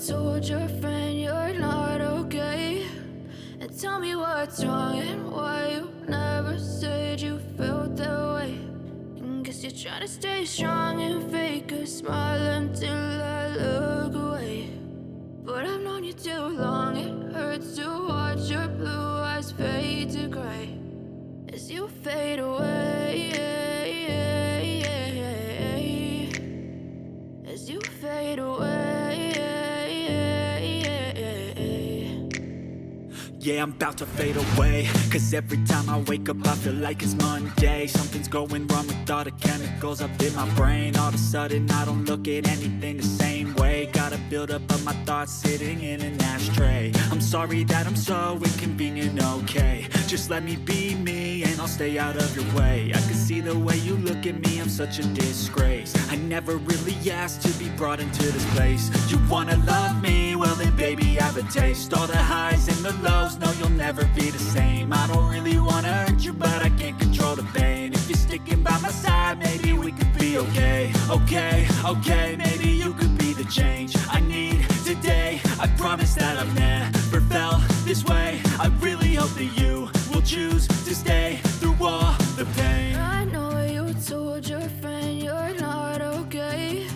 told your friend you're not okay? And tell me what's wrong and why you never said you felt that way. And guess you're trying to stay strong and fake a smile until I look away. But I've known you too long, it hurts to watch your blue eyes fade to gray as you fade away, as you fade away. Yeah, I'm about to fade away, cause every time I wake up I feel like it's Monday. Something's going wrong with all the chemicals up in my brain. All of a sudden I don't look at anything the same way. Gotta build up of my thoughts sitting in an ashtray. I'm sorry that I'm so inconvenient, okay? Just let me be me and I'll stay out of your way. I can see the way you look at me, I'm such a disgrace. I never really asked to be brought into this place. You wanna love me? Well then baby, have a taste. All the highs and the lows, no, you'll never be the same. I don't really wanna hurt you, but I can't control the pain. If you're sticking by my side, maybe we could be okay. Okay, okay, maybe you could be the change I need today. I promise that I've never felt this way. I really hope that you will choose to stay through all the pain. I know you told your friend you're not okay.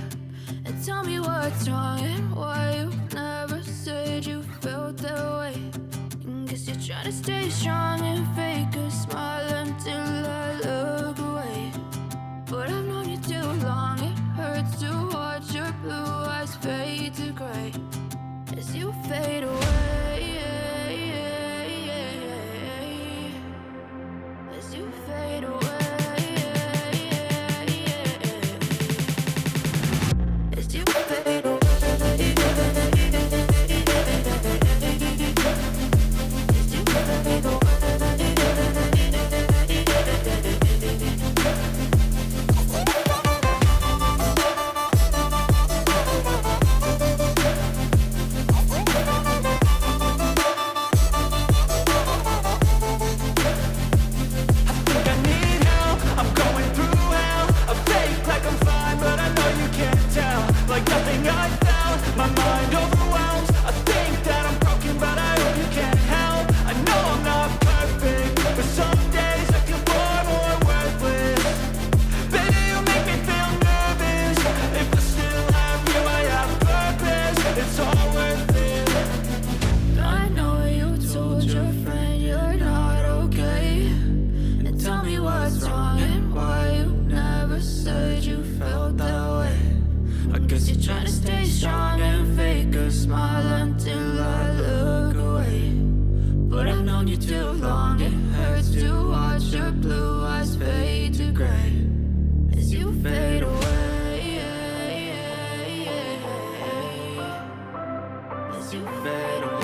And tell me what's wrong and why you never said you felt that way. Guess you're trying to stay strong and fake a smile until I look away. But I've known you too long, it hurts to watch your blue eyes fade to gray as you fade away, as you fade away, as you fade away. As you fade away.